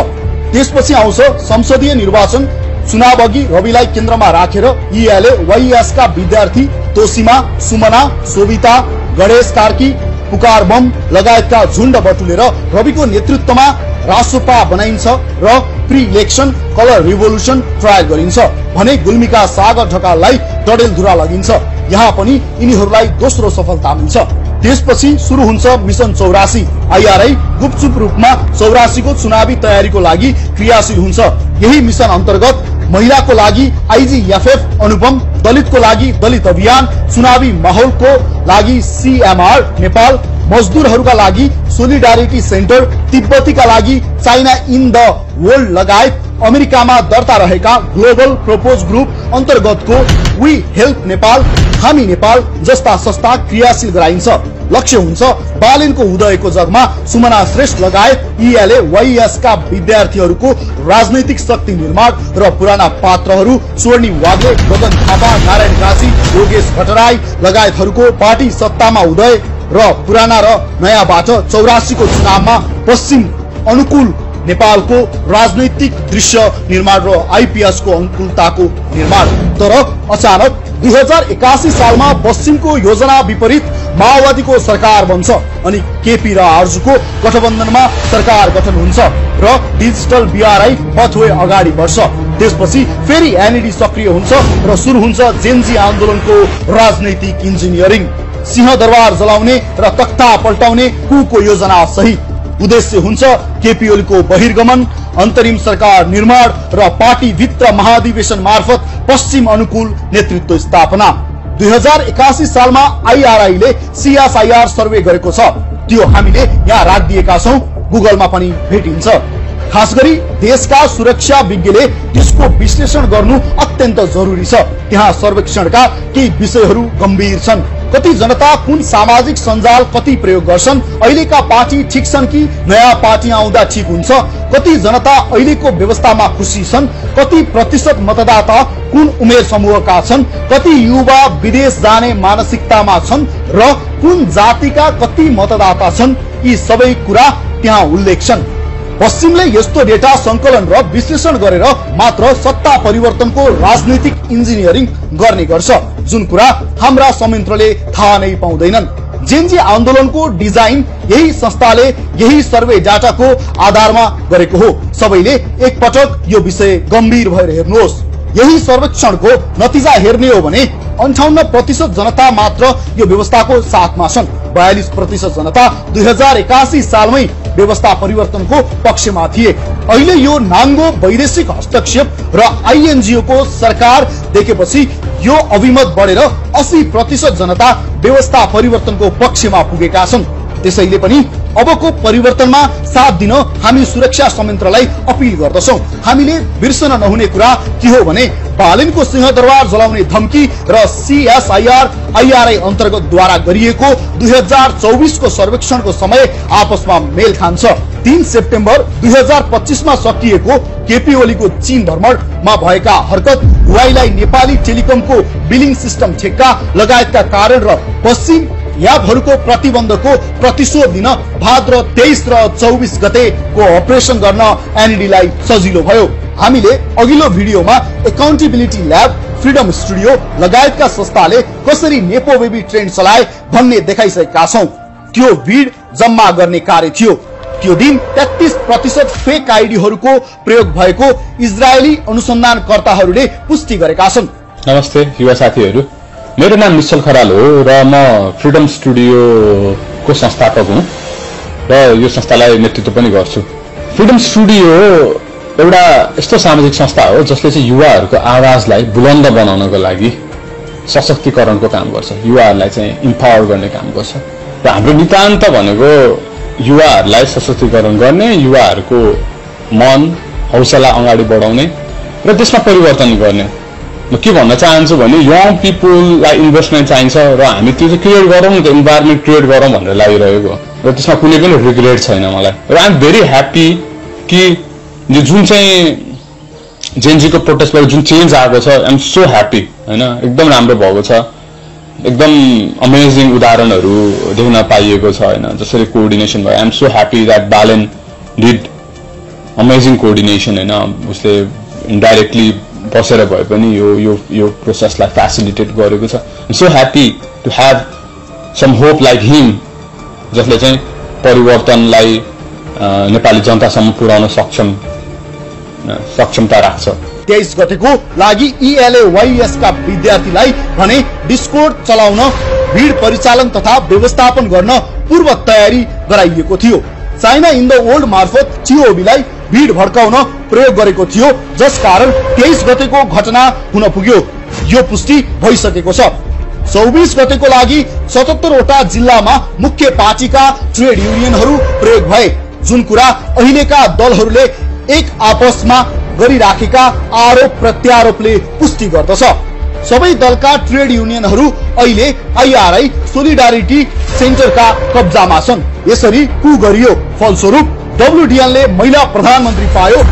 त्यसपछि आउँछ संसदीय निर्वाचन। चुनाव अघि रविलाई केन्द्रमा राखेर इएलए वाईएस का विद्यार्थी तोसिमा, सुमना, सोभिता, गणेश कार्की, पुकार बम लगायतका झुण्ड बटुलेर रविको नेतृत्वमा रासोपा बनाइन्छ र pre election colour revolution trial गरिन्छ भने गुल्मीका सागर ढकाललाई डडेलधुरा लगिन्छ। यहाँ पनि यिनीहरूलाई दोस्रो सफलता मिल्छ। त्यसपछि सुरु हुन्छ मिशन 84। आईआरआई गुपचुप रूपमा 84 को चुनावी तयारीको लागि क्रियाशील हुन्छ। यही मिशन अन्तर्गत महिलाको लागि आईजीएफएफ अनुपम, दलितको लागि दलित अभियान, चुनावी माहौलको लागि सीएमआर नेपाल, मजदुरहरूका लागि सोलिडारिटी सेन्टर, तिब्बतीका लागि चाइना इन द वर्ल्ड लगायत अमेरिकामा दर्ता रहेका ग्लोबल प्रपोज ग्रुप अन्तर्गतको वी हेल्प नेपाल, हामी नेपाल जस्ता संस्था क्रियाशील गराइन्छ। लक्ष्य हुन्छ बालेनको उदयको जगमा सुमना श्रेष्ठ लगायत इएलए वाइएस का विद्यार्थीहरूको राजनैतिक शक्ति निर्माण र पुराना पात्रहरू स्वर्णिम वाग्ले, गगन थापा, नारायण काशी, योगेश भट्टराई लगायतहरूको पार्टी सत्तामा उदय र पुराना र नयाँबाट 84 को चुनावमा पश्चिम अनुकूल नेपालको राजनैतिक दृश्य निर्माण र आईपीएस को अनुकूलताको निर्माण। तर अचानक 2081 सालमा पश्चिमको योजना विपरीत माओवादीको सरकार बन्छ अनि केपी र आरजुको गठबन्धनमा सरकार गठन हुन्छ र डिजिटल बीआरआई पथवे अगाडि बढ्छ। त्यसपछि फेरि एनईडी सक्रिय हुन्छ र सुरु हुन्छ जेनजी आन्दोलनको राजनैतिक इन्जिनियरिङ। सिंहदरबार जलाउने र तख्ता पल्टाउने कुको योजना सहित उद्देश्य हुन्छ केपी ओलीको बहिर्गमन, अन्तरिम सरकार निर्माण र पार्टी भित्र महाधिवेशन मार्फत पश्चिम अनुकूल नेतृत्व स्थापना। 2081 सालमा आईआरआईले सीएसआईआर सर्वे गरेको छ, त्यो हामीले यहाँ राखिदिएका छौं, गुगलमा पनि भेटिन्छ। खास गरी देशका सुरक्षा विज्ञले त्यसको विश्लेषण गर्नु अत्यन्त जरुरी छ। त्यहाँ सर्वेक्षणका केही विषयहरू गम्भीर छन्। कति जनता कुन सामाजिक सञ्जाल कति प्रयोग गर्छन्, अहिलेका पार्टी ठिक छन् कि नयाँ पार्टी आउँदा ठिक हुन्छ, कति जनता अहिलेको व्यवस्थामा खुसी छन्, कति प्रतिशत मतदाता कुन उमेर समूहका छन्, कति युवा विदेश जाने मानसिकतामा छन् र कुन जातिका कति मतदाता छन्, यी सबै कुरा त्यहाँ उल्लेख छन्। पश्चिमले यस्तो डेटा संकलन र विश्लेषण गरेर मात्र सत्ता परिवर्तनको राजनैतिक इन्जिनियरिङ गर्ने गर्छ, जुन कुरा हाम्रा संयन्त्रले थाहा नै पाउँदैनन्। जेनजी आन्दोलनको डिजाइन यही संस्थाले यही सर्वे डाटाको आधारमा गरेको हो। सबैले एकपटक यो विषय गम्भीर भएर हेर्नुहोस्। यही सर्वेक्षणको नतिजा हेर्ने हो भने 58% जनता मात्र यो व्यवस्थाको साथमा छन्। 42% जनता 2081 सालमै व्यवस्था परिवर्तनको पक्षमा थिए। अहिले यो नाङ्गो वैदेशिक हस्तक्षेप र आईएनजीओ को सरकार देखेपछि यो अभिमत बढेर 80% जनता व्यवस्था परिवर्तनको पक्षमा पुगेका छन्। त्यसैले पनि अबको परिवर्तनमा साथ दिन हामी सुरक्षा संयन्त्रलाई अपील गर्दछौं। हामीले बिर्सन नहुने कुरा के हो भने बालेनको सिंहदरबार जलाउने धम्की र सीएसआईआर आईआरआई अन्तर्गत द्वारा गरिएको 2024 को सर्वेक्षणको समय आपसमा मेल खान्छ। 3 सेप्टेम्बर 2025 मा सकिएको केपी ओलीको चीन भ्रमणमा भएका हरकत, हुवाईलाई नेपाली टेलिकमको बिलिङ सिस्टम ठेक्का लगायतका कारण र पश्चिम यापहरूको प्रतिबन्धको प्रतिशोध दिन भाद्र 23 र 24 गतेको अपरेसन गर्न एनईडीलाई सजिलो भयो। हामीले अघिल्लो भिडियोमा एकाउन्टेबिलिटी ल्याब, फ्रिडम स्टुडियो लगायतका संस्थाले कसरी नेपो बेबी ट्रेन्ड चलाए भन्ने देखाइसकेका छौं। त्यो भिड जम्मा गर्ने कार्य थियो। त्यो दिन 33% फेक आइडीहरूको प्रयोग भएको इजरायली अनुसन्धानकर्ताहरूले पुष्टि गरेका छन्। नमस्ते युवा साथीहरू, मेरो नाम निश्चल खराल हो र म फ्रिडम स्टुडियो को संस्थापक हुँ र यो संस्थालाई नेतृत्व पनि गर्छु। फ्रिडम स्टुडियो एउटा यस्तो सामाजिक संस्था हो जसले चाहिँ युवाहरूको आवाजलाई बुलन्द बनाउनको लागि सशक्तिकरणको काम गर्छ, युवाहरूलाई चाहिँ इम्पावर गर्ने काम गर्छ र हाम्रो नितान्त भनेको युवाहरूलाई सशक्तिकरण गर्ने, युवाहरूको मन हौसला अगाडि बढाउने र त्यसमा परिवर्तन गर्ने। म के भन्न चाहन्छु भने यङ पिपुललाई इन्भेस्टमेन्ट चाहिन्छ र हामी त्यो चाहिँ क्रिएट गरौँ न त, इन्भाइरोमेन्ट क्रिएट गरौँ भनेर लागिरहेको र त्यसमा कुनै पनि रिग्रेट छैन मलाई। र आइ एम भेरी ह्याप्पी कि यो जुन चाहिँ जेनजीको प्रोटेस्टबाट जुन चेन्ज आएको छ, आइ एम सो ह्याप्पी होइन, एकदम राम्रो भएको छ। एकदम अमेजिङ उदाहरणहरू देख्न पाइएको छ होइन, जसरी कोअर्डिनेसन भयो। I am so happy that Balen did amazing coordination होइन, उसले इन्डाइरेक्टली बसेर भए पनि यो प्रोसेसलाई फेसिलिटेट गरेको छ। So happy to have some hope like him, जसले चाहिँ परिवर्तनलाई नेपाली जनतासम्म पुर्याउन सक्षमता राख्छ। 23 गतेको लागि इएलए वाइएस का विद्यार्थीलाई भने डिस्कोर्ड चलाउन भीड परिचालन तथा व्यवस्थापन गर्न पूर्व तयारी गराइएको थियो। चाइना इन द ओल्ड मार्फत चिओबीलाई भीड भड्काउन प्रयोग गरेको थियो, जसकारण 23 गतेको घटना हुन पुग्यो। यो पुष्टि भइसकेको छ। 24 गतेको लागि 77 वटा जिल्लामा मुख्य पार्टीका ट्रेड युनियनहरू प्रयोग भए, जुन कुरा अहिलेका दलहरूले एक आपसमा गरिराखेका आरोप प्रत्यारोपले पुष्टि गर्दछ। सबै दलका ट्रेड युनियनहरू अहिले आईआरआई सोलिडारिटी सेन्टरका कब्जामा छन्। यसरी कु गरियो। फलस्वरूप डब्ल्युडिएनले महिला प्रधानमन्त्री पायो।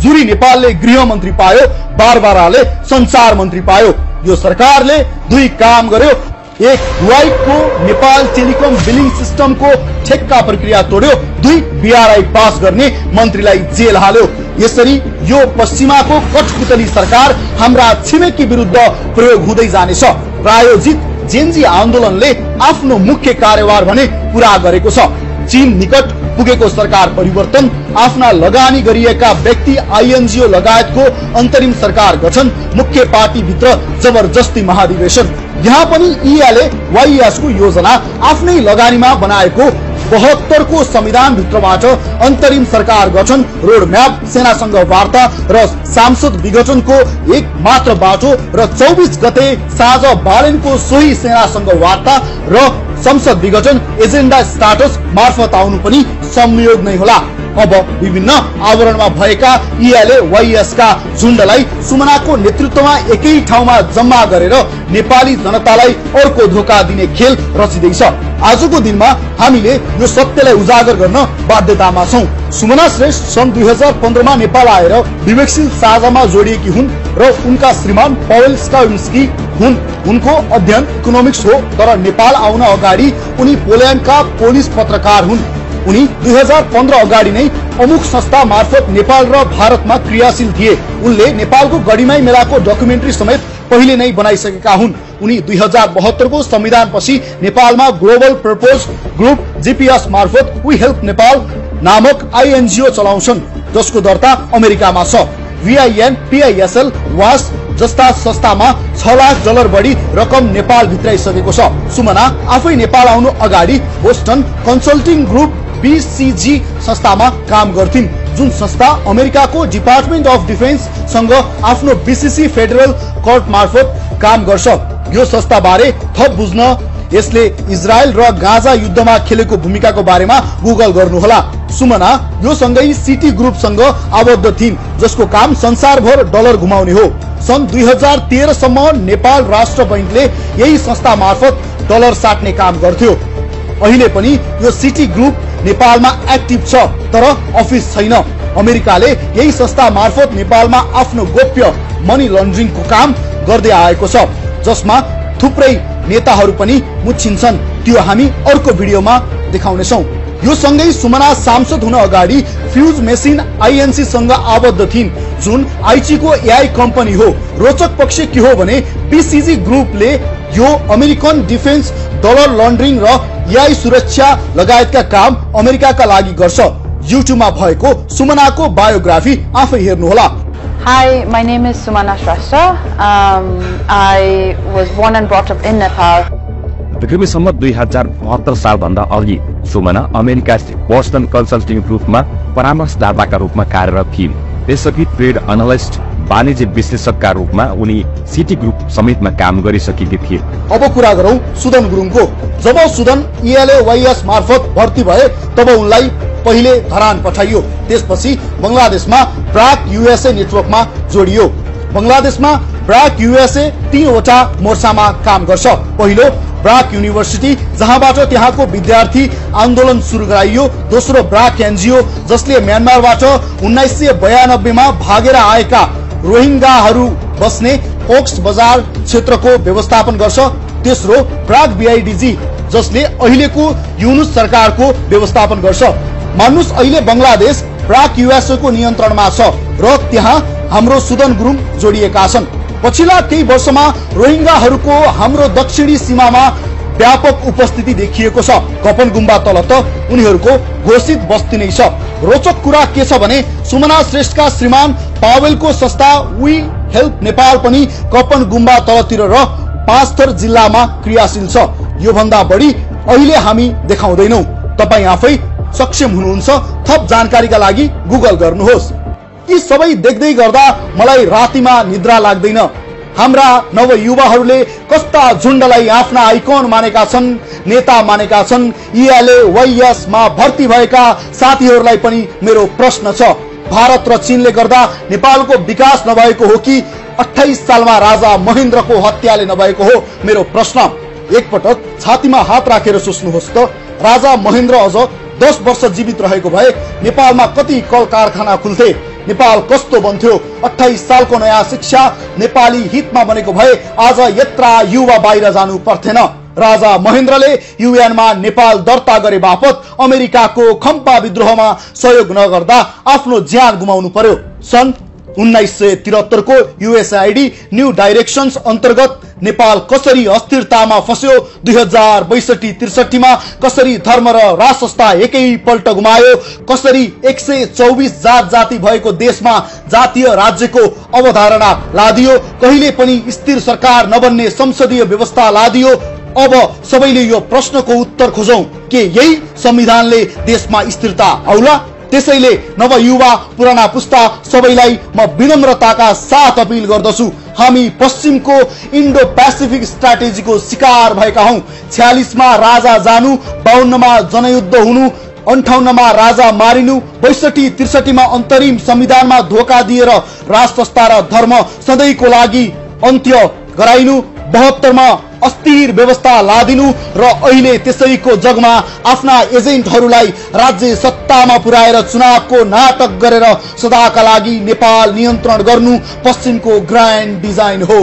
जुरी नेपालले गृह मन्त्री पायो, बारबाराले संचार मन्त्री पायो। यो सरकारले दुई काम गर्यो। एक, हुवाईको नेपाल टेलिकम बिलिङ सिस्टमको ठेक्का प्रक्रिया तोड्यो। दुई, बीआरआई पास गर्ने मन्त्रीलाई जेल हाल्यो। यसरी यो पश्चिमाको कठपुतली सरकार हाम्रा छिमेकी विरुद्ध प्रयोग हुँदै जानेछ। प्रायोजित जेनजी आन्दोलनले आफ्नो मुख्य कार्यभार भने पूरा गरेको छ। चीन निकट पुगेको सरकार परिवर्तन, आफ्ना लगानी गरिएका व्यक्ति आईएनजीओ लगायतको अन्तरिम सरकार गठन, मुख्य पार्टी भित्र जबरजस्ती महाधिवेशन। यहाँ पनि इआले वाइएसको योजना आफ्नै लगानीमा बनाएको 72 को संविधान भित्रबाट अन्तरिम सरकार गठन, रोड म्याप, सेनासँग वार्ता र सांसद विघटनको एक मात्र बाटो र 24 गते साँझ बालेनको सोही सेनासँग वार्ता र संसद विघटन एजेन्डा स्टाटस मार्फत आउनु पनि संयोग नै होला। अब विभिन्न आवरणमा भएका इआले वाइएसका झुण्डलाई सुमनाको नेतृत्वमा एकै ठाउँमा जम्मा गरेर नेपाली जनतालाई अर्को धोका दिने खेल रचिँदैछ। आजको दिनमा हामीले यो सत्यलाई उजागर गर्न बाध्यतामा छौं। सुमना श्रेष्ठ सन् 2015 मा नेपाल आएर विवेकशील साझामा जोडिएकी हुन् र उनका श्रीमान पवेल स्काविन्स्की हुन्। उनको अध्ययन इकोनोमिक्स हो, तर नेपाल आउन अगाडि उनी पोल्यान्डका पोलिस पत्रकार हुन्। उनी 2015 अगाडि नै अमुक संस्था मार्फत नेपाल र भारतमा क्रियाशील थिए। उनले नेपालको गढीमाई मेलाको डकुमेन्ट्री समेत पहिले नै बनाइसकेका हुन्। उनी 2072 को संविधान पछि नेपालमा ग्लोबल प्रपोज ग्रुप जीपीएस मार्फत वी हेल्प नेपाल नामक आईएनजीओ चलाउँछन्, जसको दर्ता अमेरिकामा छ। VIN, PISL, वास जस्ता संस्थामा $6 लाख बढी रकम नेपाल भित्राइसकेको छ। सुमना आफै नेपाल आउनु अगाडि बोस्टन कन्सल्टिङ ग्रुप BCG संस्थामा काम गर्थिन्, जुन संस्था अमेरिकाको डिपार्टमेन्ट अफ डिफेन्स सँग आफ्नो BCC फेडरल कोर्ट मार्फत काम गर्छ। यो संस्था बारे थप बुझ्न यसले इजरायल र गाजा युद्धमा खेलेको भूमिकाको बारेमा गुगल गर्नुहोला। सुमना यो सँगै सिटी ग्रुप सँग आबद्ध थिइन्, जसको काम संसारभर डलर घुमाउने हो। सन् 2013 सम्म नेपाल राष्ट्र बैंकले यही संस्था मार्फत डलर साट्ने काम गर्थ्यो। अहिले पनि यो सिटी ग्रुप नेपालमा एक्टिभ छ, तर अफिस छैन। अमेरिकाले यही संस्था मार्फत नेपालमा आफ्नो गोप्य मनी लन्ड्रिङको काम गर्दै आएको छ, जसमा थुप्रै नेताहरू पनि मुछिन्छन्। त्यो हामी अर्को भिडियोमा देखाउनेछौं। यो सँगै सुमना सांसद हुन अगाडि फ्यूज मेसिन आईएनसी सँग आबद्ध थिइन्, जुन आईची को एआई कम्पनी हो। रोचक पक्ष के हो भने BCG ग्रुपले यो अमेरिकन डिफेन्स, डलर लन्ड्रिङ र एआई सुरक्षा लगायतका काम अमेरिकाका लागि गर्छ। युट्युबमा भएको सुमनाको बायोग्राफी आफै हेर्नुहोला। Hi, my name is Sumana Shrestha. I was born and brought up in Nepal. विक्रमीसम्म 2072 सालभन्दा अघि सुमना अमेरिका बोस्टन कन्सल्टिङ ग्रुपमा परामर्शदाताका रूपमा कार्यरत थिइन्। त्यसअघि ट्रेड एनालिस्ट, वाणिज्य विश्लेषकका रूपमा उनी सिटी ग्रुप समेतमा काम गरिसकेकी थिए। अब कुरा गरौं सुदन गुरुङको। जब सुदन इएलए वाइएस मार्फत भर्ती भए तब उनलाई पहिले धरान पठाइयो। त्यसपछि बंगलादेशमा ब्राक यूएसए नेटवर्कमा जोडियो। बंगलादेशमा ब्राक यूएसए 3 वटा मोर्चामा काम गर्छ। पहिलो ब्राक युनिभर्सिटी, जहाँबाट त्यहाँको विद्यार्थी आन्दोलन सुरु गराइयो। दोस्रो ब्राक एनजीओ, जसले म्यानमारबाट 1992 मा भागेर आएका रोहिंगाहरू बस्ने कोक्स बजार क्षेत्रको व्यवस्थापन गर्छ। तेस्रो ब्राक बीआईडीजी, जसले अहिलेको युनुस सरकारको व्यवस्थापन गर्छ। मान्नुस् अहिले बंगलादेश ब्राक यूएसए को नियन्त्रणमा छ र त्यहाँ हाम्रो सुदन गुरुङ जोडिएका छन्। पछिल्ला केही वर्षमा रोहिंगाहरूको हाम्रो दक्षिणी सीमामा व्यापक उपस्थिति देखिएको छ। कपन गुम्बा तल त उनीहरूको घोषित बस्ती नै छ। रोचक कुरा के छ भने सुमना श्रेष्ठका श्रीमान पावेलको संस्था वी हेल्प नेपाल पनि कपन गुम्बा तलतिर र पाँचथर जिल्लामा क्रियाशील छ। यो भन्दा बढी अहिले हामी देखाउँदैनौ। तपाई आफै सक्षम हुनुहुन्छ। थप जानकारीका लागि गुगल गर्नुहोस्। यी सबै देख्दै गर्दा मलाई रातिमा निद्रा लाग्दैन। हाम्रा नवयुवाहरूले कस्ता झुण्डलाई आफ्ना आइकन मानेका छन्, नेता मानेका छन्। ELA मा भर्ती भएका साथीहरूलाई पनि मेरो प्रश्न छ, भारत र चीनले गर्दा नेपालको विकास नभएको हो कि 28 सालमा राजा महेन्द्रको हत्याले नभएको हो? मेरो प्रश्न। एकपटक छातीमा हात राखेर सोच्नुहोस् त, राजा महेन्द्र अझ 10 वर्ष जीवित रहेको भए नेपालमा कति कल कारखाना खुल्थे, नेपाल कस्तो बन्थ्यो? 28 सालको नयाँ शिक्षा नेपाली हितमा बनेको भए आज यत्रा युवा बाहिर जानु पर्थेन। राजा महेन्द्रले UN मा नेपाल दर्ता गरे बापत अमेरिकाको खम्पा विद्रोहमा सहयोग नगर्दा आफ्नो ज्यान गुमाउनु पर्यो। सन् 1973 को USAID न्यू डाइरेक्शन्स अन्तर्गत नेपाल कसरी अस्थिरतामा फस्यो, 2062-63 मा कसरी धर्म र राष्ट्रसत्ता एकैपल्ट गुमायो, कसरी 124 जात जाति भएको देशमा जातीय राज्यको अवधारणा लादियो, कहिले पनि स्थिर सरकार नबन्ने संसदीय व्यवस्था लादियो। अब सबैले यो प्रश्नको उत्तर खोजौं के यही संविधानले देशमा स्थिरता आउला? त्यसैले नवयुवा पुराना पुस्ता सबैलाई म विनम्रताका साथ अपील गर्दछु, हामी पश्चिमको इन्डो पेसिफिक स्ट्राटेजीको शिकार भएका हौं। 46 मा राजा जानु, 52 मा जनयुद्ध हुनु, 58 मा राजा मारिनु, 62-63 मा अन्तरिम संविधानमा धोका दिएर राष्ट्रसत्ता र धर्म सधैँको लागि अन्त्य गराइनु, 72 मा अस्थिर व्यवस्था लादिनु र अहिले त्यसैको जगमा आफ्ना एजेन्टहरूलाई राज्य सत्तामा पुर्याएर चुनावको नाटक गरेर सदाका लागि नेपाल नियन्त्रण गर्नु पश्चिमको ग्रान्ड डिजाइन हो।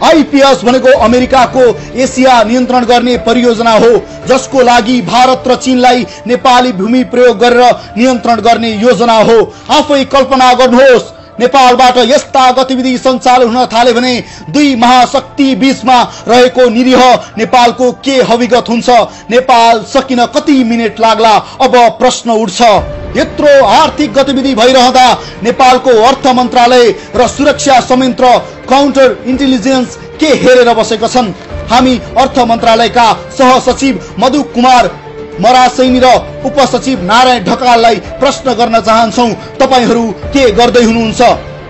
आइपीएस भनेको अमेरिकाको एसिया नियन्त्रण गर्ने परियोजना हो, जसको लागि भारत र चीनलाई नेपाली भूमि प्रयोग गरेर नियन्त्रण गर्ने योजना हो। आफै कल्पना गर्नुहोस्, नेपालबाट यस्ता गतिविधि सञ्चालन हुन थाले भने दुई महाशक्ति बीचमा रहेको निरीह नेपालको के हविगत हुन्छ? नेपाल सकिन कति मिनेट लाग्ला? अब प्रश्न उठ्छ। यत्रो आर्थिक गतिविधि भइरहँदा नेपालको अर्थ मन्त्रालय र सुरक्षा संयन्त्र काउन्टर इन्टेलिजेन्स के हेरेर बसेका छन्? हामी अर्थ मन्त्रालयका सहसचिव मधु कुमार मरासैनी र उपसचिव नारायण ढकाललाई प्रश्न गर्न चाहन्छौं, तपाईहरू के गर्दै हुनुहुन्छ?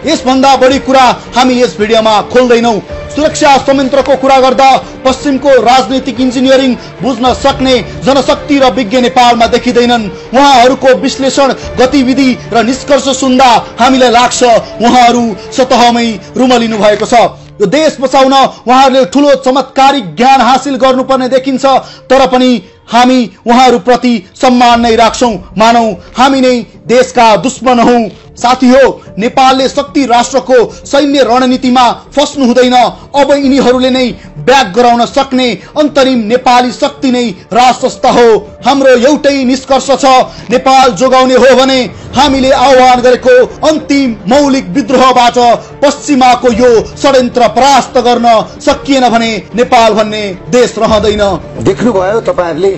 यसभन्दा बढी कुरा हामी यस भिडियोमा खोल्दैनौं। सुरक्षा संयन्त्रको कुरा गर्दा पश्चिमको राजनीतिक इन्जिनियरिङ बुझ्न सक्ने जनशक्ति र विज्ञ नेपालमा देखिँदैनन्। उहाँहरूको विश्लेषण, गतिविधि र निष्कर्ष सुन्दा हामीलाई लाग्छ उहाँहरू सतहमै रुमलिनु भएको छ। यो देश बचाउन उहाँहरूले ठूलो चमत्कारिक ज्ञान हासिल गर्नुपर्ने देखिन्छ, तर पनि हामी उहाँहरूप्रति सम्मान नै राख्छौं, मानौ हामी नै देशका दुश्मन हौं। साथी हो, नेपालले शक्ति राष्ट्रको सैन्य रणनीतिमा फस्नु हुँदैन। अब यिनीहरूले नै ब्याक गराउन सक्ने अन्तरिम नेपाली शक्ति नै राष्ट्रसत्ता हो। हाम्रो एउटै निष्कर्ष छ, नेपाल जोगाउने हो भने हामीले आह्वान गरेको अन्तिम मौलिक विद्रोहबाट पश्चिमाको यो षड्यन्त्र परास्त गर्न सकिएन भने नेपाल भन्ने देश रहँदैन। देख्नुभयो तपाईहरुले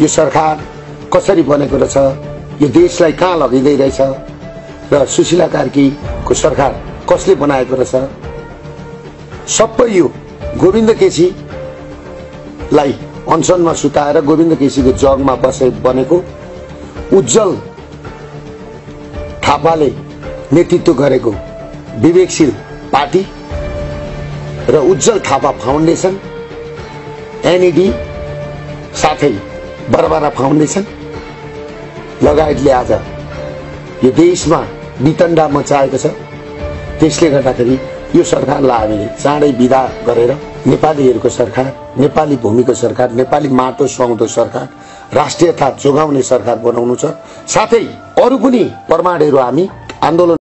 यो सरकार कसरी बनेको रहेछ, यो देशलाई कहाँ लगिँदै रहेछ र सुशीला कार्कीको सरकार कसले बनाएको रहेछ। सबै यो गोविन्द केसीलाई अनसनमा सुताएर गोविन्द केसीको जगमा बनेको उज्जवल थापाले नेतृत्व गरेको विवेकशील पार्टी र उज्जवल थापा फाउन्डेसन, एनईडी साथै बरबरा फाउन्डेसन लगायतले आज यो देशमा वितण्डा मचाएको छ। त्यसले गर्दाखेरि यो सरकारलाई हामीले चाँडै विदा गरेर नेपालीहरूको सरकार, नेपाली भूमिको सरकार, नेपाली माटो सुहाउँदो सरकार, राष्ट्रियता जोगाउने सरकार बनाउनु छ। साथै अरु पनि प्रमाणहरू हामी आन्दोलन